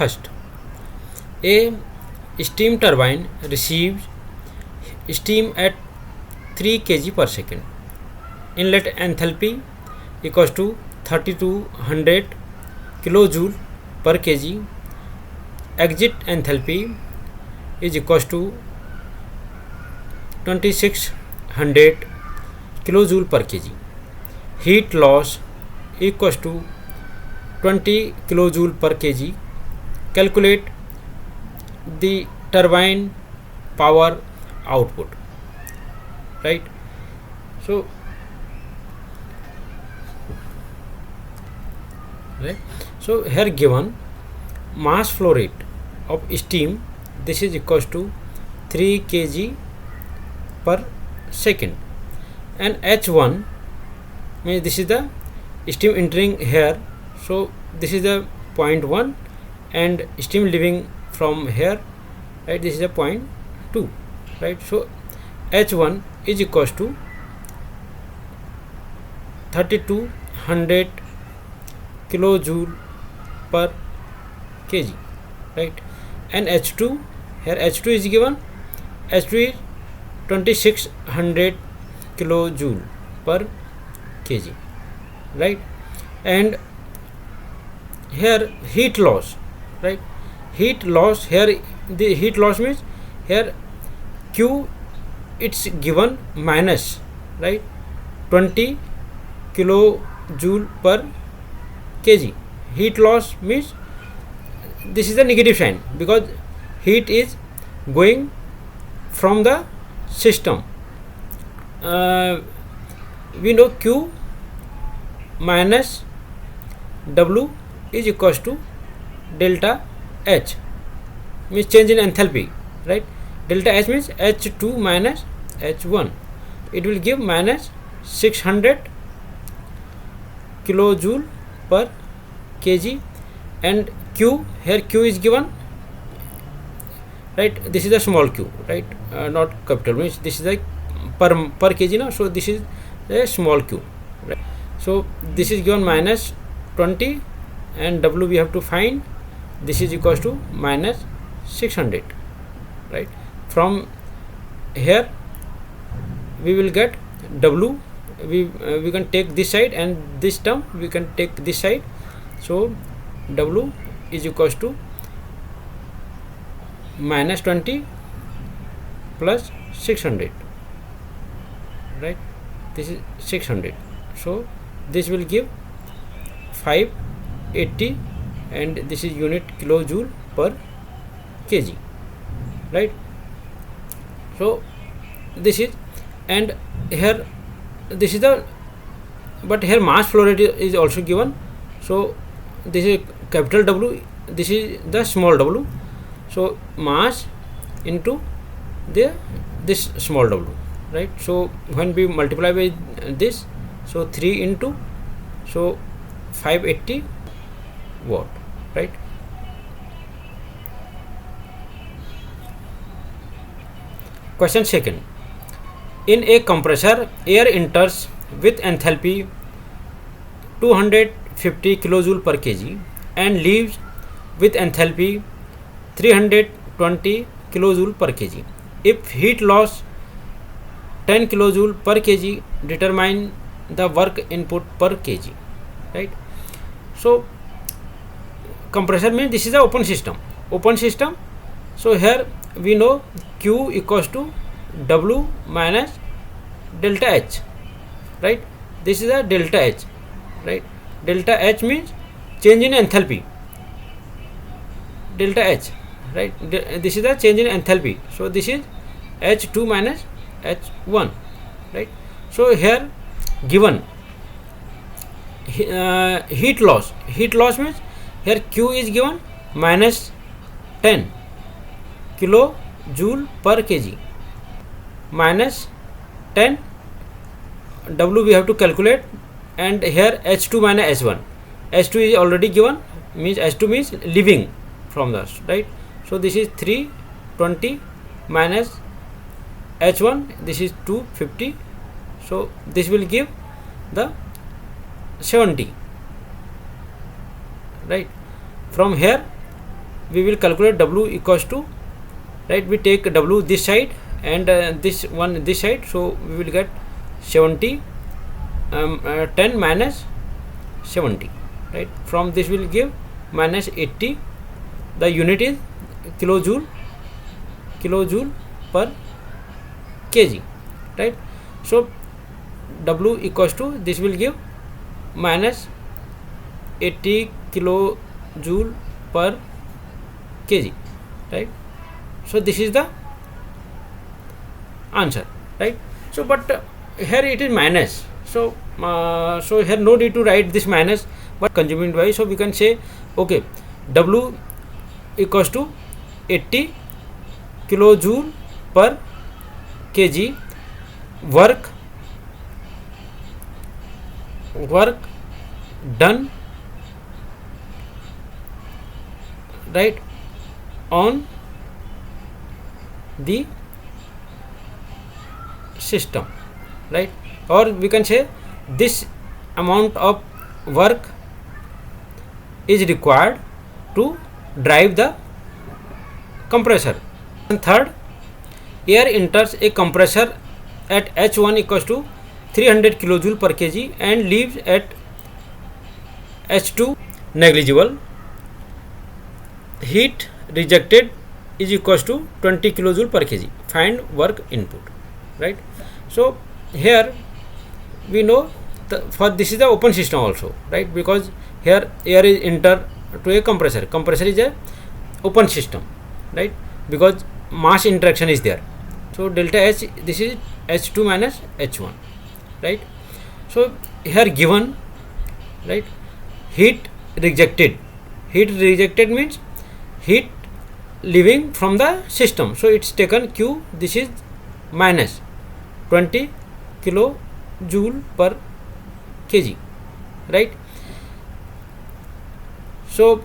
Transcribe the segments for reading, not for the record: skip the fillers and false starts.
First, a steam turbine receives steam at 3 kg per second. Inlet enthalpy equals to 3200 kilojoule per kg. Exit enthalpy is equals to 2600 kilojoule per kg. Heat loss equals to 20 kilojoule per kg. Calculate the turbine power output. Right. So here given mass flow rate of steam, this is equals to 3 kg per second, and H1 means this is the steam entering here, so this is the point 1, and steam leaving from here, right, this is the point 2, right. So H1 is equals to 3200 kilojoule per kg, right. And H2, here H2 is given, H2 is 2600 kilojoule per kg, right. And here heat loss, right, heat loss, here the heat loss means here Q it's given minus, right, 20 kilojoule per kg. Heat loss means this is the negative sign because heat is going from the system. We know Q minus W is equals to delta H, means change in enthalpy, right. Delta H means H2 minus H1. It will give minus 600 kilojoule per kg. And Q, here Q is given, right, this is the small q, right, not capital, means this is like per kg now, so this is a small q, right. So this is given minus 20, and W we have to find, this is equals to minus 600, right. From here we will get W, we can take this side, and this term we can take this side, so W is equals to minus 20 plus 600, right, this is 600, so this will give 580, and this is unit kilojoule per kg, right. So this is, and here this is the, but here mass flow rate is also given, so this is capital W, this is the small w, so mass into this small w, right. So when we multiply by this, so 3 into, so 580 watt, right. Question second. In a compressor, air enters with enthalpy 250 kilojoule per kg and leaves with enthalpy 320 kilojoule per kg. If heat loss 10 kilojoule per kg, determine the work input per kg, right. So compressor means this is the open system, so here we know Q equals to W minus delta H, right. This is a delta H, right. Delta H means change in enthalpy, delta H, right. This is the change in enthalpy, so this is H2 minus H1, right. So here given heat loss means here Q is given minus 10 kilojoule per kg, minus 10 W we have to calculate, and here H2 minus H1, H2 is already given, means H2 means leaving from us, right. So this is 320 minus H1, this is 250, so this will give the 70, right. From here we will calculate W equals to, right, we take W this side and this one this side, so we will get 70, 10 minus 70, right. From this will give minus 80. The unit is kilojoule per kg, right. So W equals to, this will give minus 80 kilojoule per kg, right. So this is the answer, right. So but here it is minus, so so here no need to write this minus, but consuming device, so we can say okay, W equals to 80 kilojoule per kg, work done, right, on the system, right. Or we can say this amount of work is required to drive the compressor. And third, air enters a compressor at H1 equals to 300 kilojoule per kg and leaves at H2 negligible. Heat rejected is equals to 20 kilojoule per kg. Find work input, right. So here we know for this is the open system also, right, because here air is enter to a compressor. Compressor is a open system, right, because mass interaction is there. So delta H, this is H2 minus H1, right. So here given, right, heat rejected means heat leaving from the system, so it's taken Q, this is minus 20 kilojoule per kg, right. So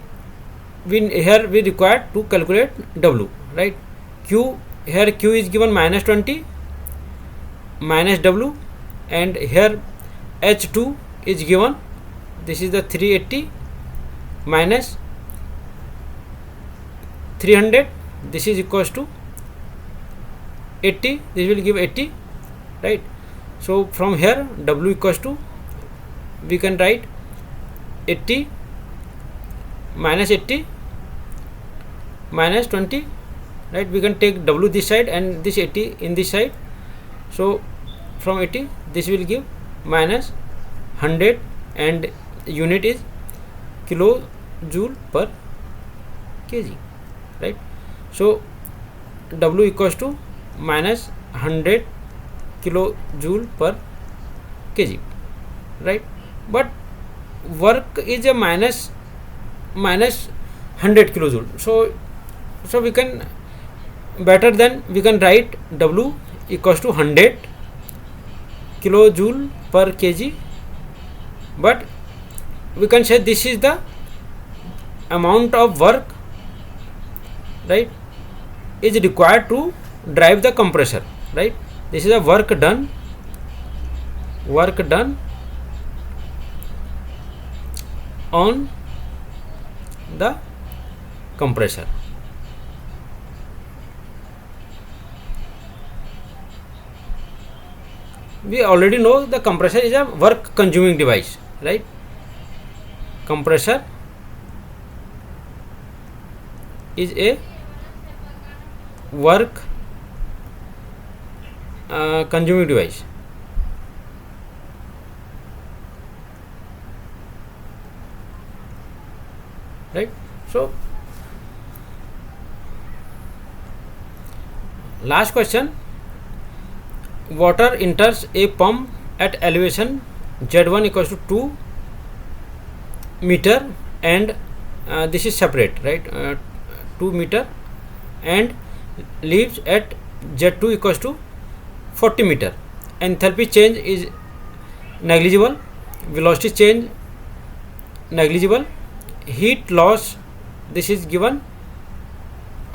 here we require to calculate W, right. Q, here Q is given minus 20 minus W, and here H2 is given, this is the 380 minus 300, this is equals to 80, this will give 80, right. So from here W equals to, we can write 80 minus 20, right. We can take W this side and this 80 in this side, so from 80 this will give minus 100 and unit is kilojoule per kg, right. So W equals to minus 100 kilojoule per kg, right. But work is a minus 100 kilojoule, so we can better than we can write W equals to 100 kilojoule per kg, but we can say this is the amount of work, right, is required to drive the compressor, right. This is the work done on the compressor. We already know the compressor is a work consuming device, right. Compressor is a work consuming device, right. So last question, water enters a pump at elevation Z1 equals to 2 meter and this is separate, right, 2 meter, and leaves at Z2 equals to 40 meter. Enthalpy change is negligible, velocity change negligible, heat loss, this is given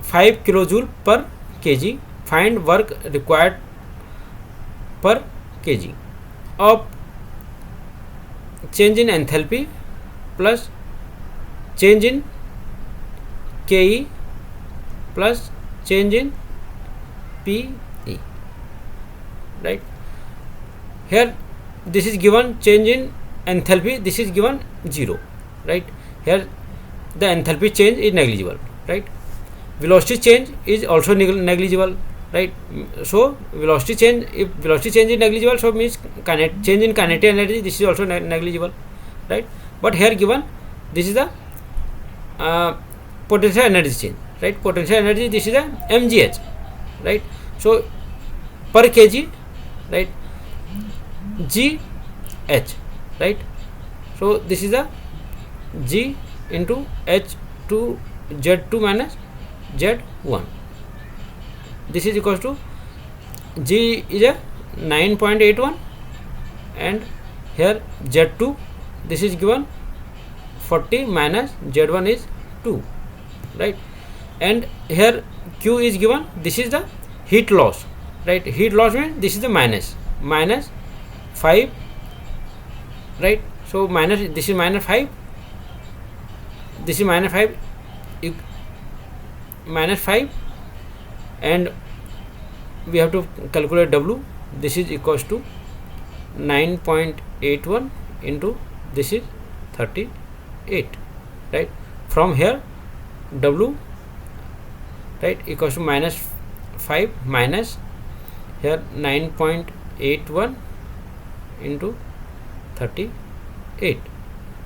5 kilojoule per kg. Find work required per kg of change in enthalpy plus change in Ke plus change in Pe, right? Here this is given change in enthalpy, this is given 0, right? Here the enthalpy change is negligible, right? Velocity change is also negligible, right? So velocity change, if velocity change is negligible, so means change in kinetic energy, this is also negligible, right? But here given this is the potential energy change, right? Potential energy, this is the mgh, right? So per kg, right, gh, right? So this is the g into h2 z2 minus z1. This is equals to g is a 9.81 and here z2 this is given 40 minus z1 is 2, right? And here q is given, this is the heat loss, right? Heat loss means this is the minus 5, right? So minus, this is minus 5, this is minus 5, minus 5, and we have to calculate W. This is equals to 9.81 into this is 38, right? From here W, right, equals to minus 5 minus here 9.81 into 38,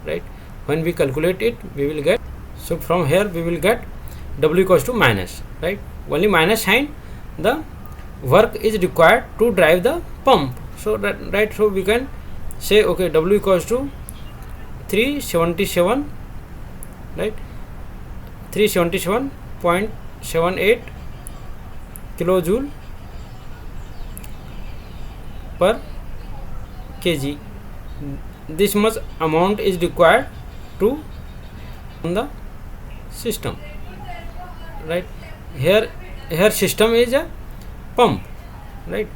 right? When we calculate it, we will get, so from here we will get W equals to minus, right? Only minus sign, the work is required to drive the pump. So that, right, so we can say okay, W equals to 377, right, 377.78 kilojoule per kg. This much amount is required to run the system, right? Here system is a pump, right?